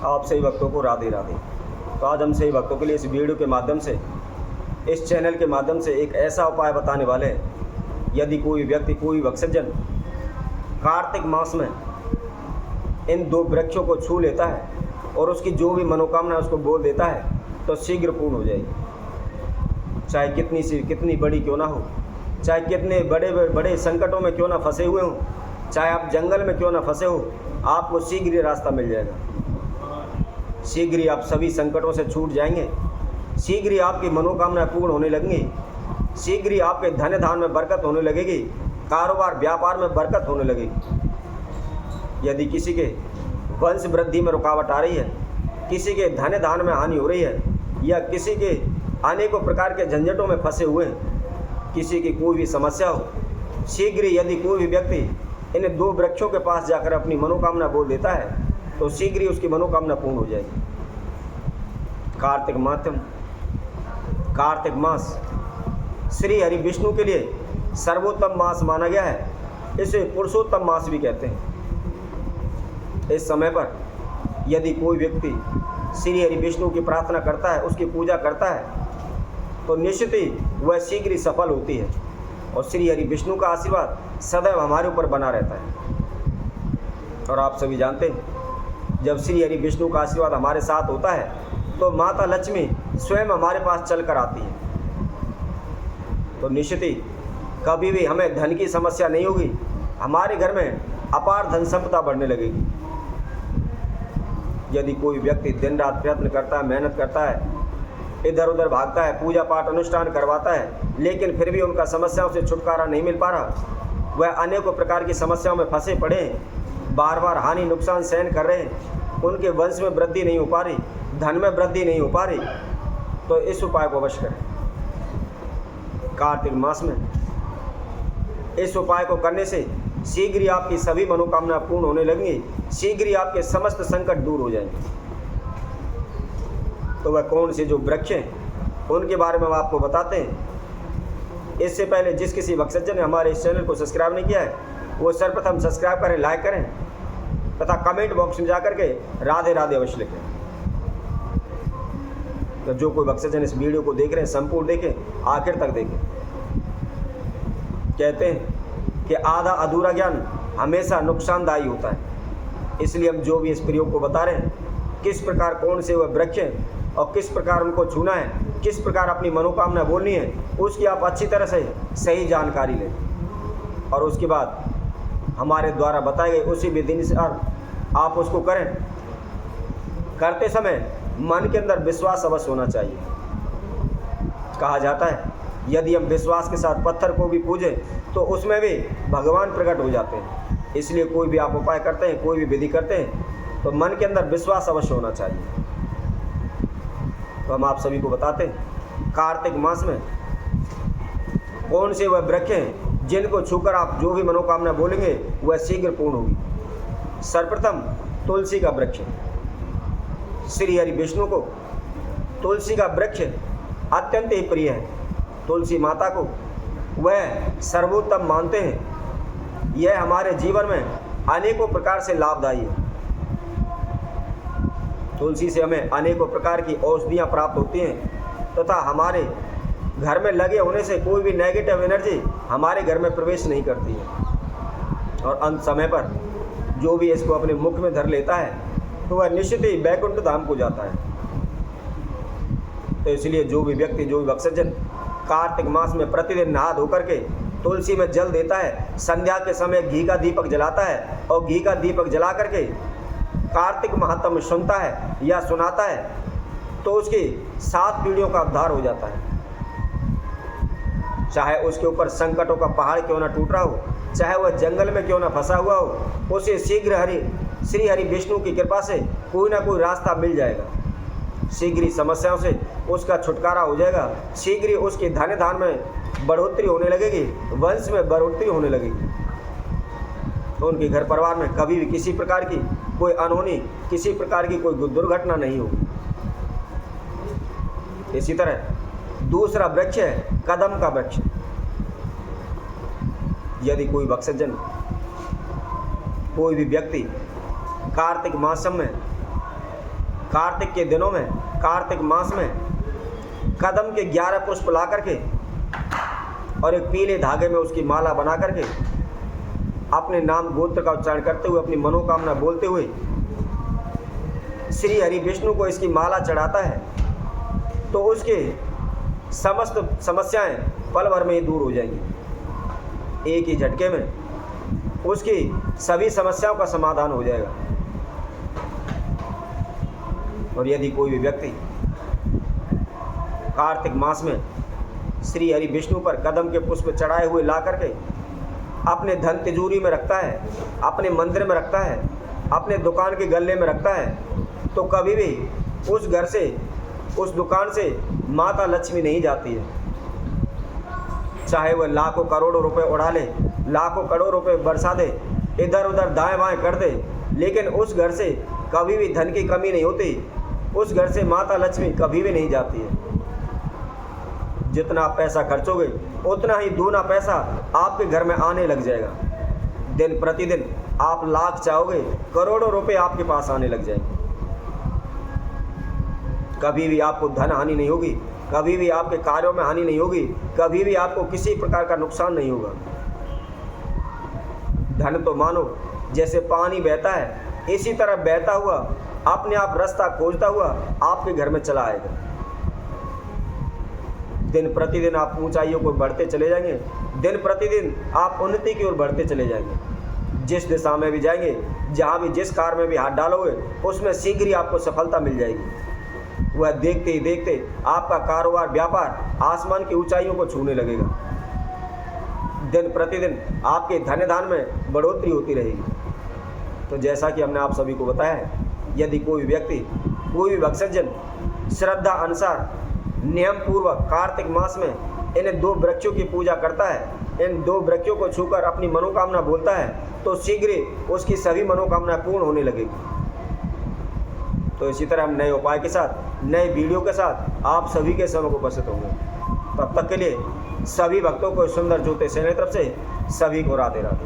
आप सही भक्तों को राधे राधे। तो आज हम सही भक्तों के लिए इस वीडियो के माध्यम से, इस चैनल के माध्यम से एक ऐसा उपाय बताने वाले हैं। यदि कोई व्यक्ति, कोई भक्तजन कार्तिक मास में इन दो वृक्षों को छू लेता है और उसकी जो भी मनोकामना उसको बोल देता है तो शीघ्र पूर्ण हो जाएगी। चाहे कितनी बड़ी क्यों ना हो, चाहे कितने बड़े बड़े संकटों में क्यों ना फंसे हुए हों, चाहे आप जंगल में क्यों ना फंसे हो, आपको शीघ्र ही रास्ता मिल जाएगा। शीघ्र ही आप सभी संकटों से छूट जाएंगे। शीघ्र ही आपकी मनोकामना पूर्ण होने लगेंगी। शीघ्र ही आपके धन धान में बरकत होने लगेगी। कारोबार व्यापार में बरकत होने लगेगी। यदि किसी के वंश वृद्धि में रुकावट आ रही है, किसी के धन धान में हानि हो रही है, या किसी के अनेकों प्रकार के झंझटों में फंसे हुए हैं, किसी की कोई भी समस्या हो, शीघ्र ही यदि कोई भी व्यक्ति इन दो वृक्षों के पास जाकर अपनी मनोकामना बोल देता है तो शीघ्र ही उसकी मनोकामना पूर्ण हो जाएगी। कार्तिक मास श्री हरि विष्णु के लिए सर्वोत्तम मास माना गया है। इसे पुरुषोत्तम मास भी कहते हैं। इस समय पर यदि कोई व्यक्ति श्री हरि विष्णु की प्रार्थना करता है, उसकी पूजा करता है, तो निश्चित ही वह शीघ्र ही सफल होती है और श्री हरि विष्णु का आशीर्वाद सदैव हमारे ऊपर बना रहता है। और आप सभी जानते हैं, जब श्री हरि विष्णु का आशीर्वाद हमारे साथ होता है तो माता लक्ष्मी स्वयं हमारे पास चलकर आती है। तो निश्चित ही कभी भी हमें धन की समस्या नहीं होगी। हमारे घर में अपार धन संपदा बढ़ने लगेगी। यदि कोई व्यक्ति दिन रात प्रयत्न करता है, मेहनत करता है, इधर उधर भागता है, पूजा पाठ अनुष्ठान करवाता है, लेकिन फिर भी उनका समस्याओं से छुटकारा नहीं मिल पा रहा, वह अनेकों प्रकार की समस्याओं में फंसे पड़े हैं, बार बार हानि नुकसान सहन कर रहे हैं, उनके वंश में वृद्धि नहीं हो पा रही, धन में वृद्धि नहीं हो पा रही, तो इस उपाय को अवश्य करें। कार्तिक मास में इस उपाय को करने से शीघ्र ही आपकी सभी मनोकामना पूर्ण होने लगेंगी। शीघ्र ही आपके समस्त संकट दूर हो जाएंगे। तो वह कौन से जो वृक्ष हैं उनके बारे में हम आपको बताते हैं। इससे पहले जिस किसी भक्तजन ने हमारे इस चैनल को सब्सक्राइब नहीं किया है, वो सर्वप्रथम सब्सक्राइब करें, लाइक करें तथा कमेंट बॉक्स में जाकर के राधे राधे अवश्य लिखें। तो जो कोई भक्तजन इस वीडियो को देख रहे हैं, संपूर्ण देखें, आखिर तक देखें। कहते हैं कि आधा अधूरा ज्ञान हमेशा नुकसानदायी होता है। इसलिए हम जो भी इस प्रयोग को बता रहे हैं, किस प्रकार कौन से वह वृक्ष हैं और किस प्रकार उनको छूना है, किस प्रकार अपनी मनोकामना बोलनी है, उसकी आप अच्छी तरह से सही जानकारी लें और उसके बाद हमारे द्वारा बताए गए उसी विधि अनुसार आप उसको करें। करते समय मन के अंदर विश्वास अवश्य होना चाहिए। कहा जाता है यदि हम विश्वास के साथ पत्थर को भी पूजें तो उसमें भी भगवान प्रकट हो जाते हैं। इसलिए कोई भी आप उपाय करते हैं, कोई भी विधि करते हैं, तो मन के अंदर विश्वास अवश्य होना चाहिए। तो हम आप सभी को बताते हैं, कार्तिक मास में कौन से वह वृक्ष हैं जिनको छूकर आप जो भी मनोकामना बोलेंगे वह शीघ्र पूर्ण होगी। सर्वप्रथम तुलसी का वृक्ष। श्री हरि विष्णु को तुलसी का वृक्ष अत्यंत ही प्रिय है। तुलसी माता को वह सर्वोत्तम मानते हैं। यह हमारे जीवन में अनेकों प्रकार से लाभदायी है। तुलसी से हमें अनेकों प्रकार की औषधियाँ प्राप्त होती हैं तथा हमारे घर में लगे होने से कोई भी नेगेटिव एनर्जी हमारे घर में प्रवेश नहीं करती है। और अंत समय पर जो भी इसको अपने मुख में धर लेता है तो वह निश्चित ही बैकुंठ धाम को जाता है। तो इसलिए जो भी व्यक्ति, जो भी भक्तजन कार्तिक मास में प्रतिदिन नहा धोकर के तुलसी में जल देता है, संध्या के समय घी का दीपक जलाता है और घी का दीपक जला करके कार्तिक महात्म्य सुनता है या सुनाता है, तो उसकी 7 पीढ़ियों का उद्धार हो जाता है। चाहे उसके ऊपर संकटों का पहाड़ क्यों ना टूट रहा हो, चाहे वह जंगल में क्यों ना फंसा हुआ हो, उसे शीघ्र श्री हरि विष्णु की कृपा से कोई ना कोई रास्ता मिल जाएगा। शीघ्र ही समस्याओं से उसका छुटकारा हो जाएगा। शीघ्र ही उसके धन धान में बढ़ोतरी होने लगेगी, वंश में बढ़ोतरी होने लगेगी। तो उनके घर परिवार में कभी भी किसी प्रकार की कोई अनहोनी, किसी प्रकार की कोई दुर्घटना नहीं होगी। इसी तरह दूसरा वृक्ष है कदम का वृक्ष। यदि कोई भक्तजन, कोई भी व्यक्ति कार्तिक मास में कार्तिक के दिनों में, कार्तिक मास में कदम के 11 पुष्प ला करके और एक पीले धागे में उसकी माला बना करके अपने नाम गोत्र का उच्चारण करते हुए, अपनी मनोकामना बोलते हुए श्री हरि विष्णु को इसकी माला चढ़ाता है तो उसके समस्त समस्याएं पल भर में ही दूर हो जाएंगी। एक ही झटके में उसकी सभी समस्याओं का समाधान हो जाएगा। और यदि कोई भी व्यक्ति कार्तिक मास में श्री हरि विष्णु पर कदम के पुष्प चढ़ाए हुए ला करके अपने धन तिजोरी में रखता है, अपने मंदिर में रखता है, अपने दुकान के गल्ले में रखता है, तो कभी भी उस घर से, उस दुकान से माता लक्ष्मी नहीं जाती है। चाहे वह लाखों करोड़ों रुपए उड़ा ले, लाखों करोड़ों रुपए बरसा दे, इधर उधर दाएं बाएं कर दे, लेकिन उस घर से कभी भी धन की कमी नहीं होती। उस घर से माता लक्ष्मी कभी भी नहीं जाती है। जितना आप पैसा खर्चोगे उतना ही दूना पैसा आपके घर में आने लग जाएगा। दिन प्रतिदिन आप लाख चाहोगे, करोड़ों रुपए आपके पास आने लग जाएंगे। कभी भी आपको धन हानि नहीं होगी, कभी भी आपके कार्यों में हानि नहीं होगी, कभी भी आपको किसी प्रकार का नुकसान नहीं होगा। धन तो मानो जैसे पानी बहता है, इसी तरह बहता हुआ अपने आप रास्ता खोजता हुआ आपके घर में चला आएगा। दिन प्रतिदिन आप ऊंचाइयों को बढ़ते चले जाएंगे, दिन प्रतिदिन आप उन्नति की ओर बढ़ते चले जाएंगे। जिस दिशा में भी जाएंगे, जहाँ भी जिस कार्य में भी हाथ डालोगे, उसमें शीघ्र ही आपको सफलता मिल जाएगी। वह देखते ही देखते आपका कारोबार, व्यापार आसमान की ऊंचाइयों को छूने लगेगा। दिन प्रतिदिन आपके धन धान में बढ़ोतरी होती रहेगी। तो जैसा कि हमने आप सभी को बताया है, यदि कोई व्यक्ति, कोई भी भक्तजन श्रद्धा अनुसार नियम पूर्वक कार्तिक मास में इन 2 वृक्षों की पूजा करता है, इन 2 वृक्षों को छूकर अपनी मनोकामना बोलता है, तो शीघ्र उसकी सभी मनोकामना पूर्ण होने लगेगी। तो इसी तरह हम नए उपाय के साथ, नए वीडियो के साथ आप सभी के समय को उपस्थित होंगे। तब तक के लिए सभी भक्तों को सुंदर ज्योति सेना की तरफ से सभी को राधे राधे।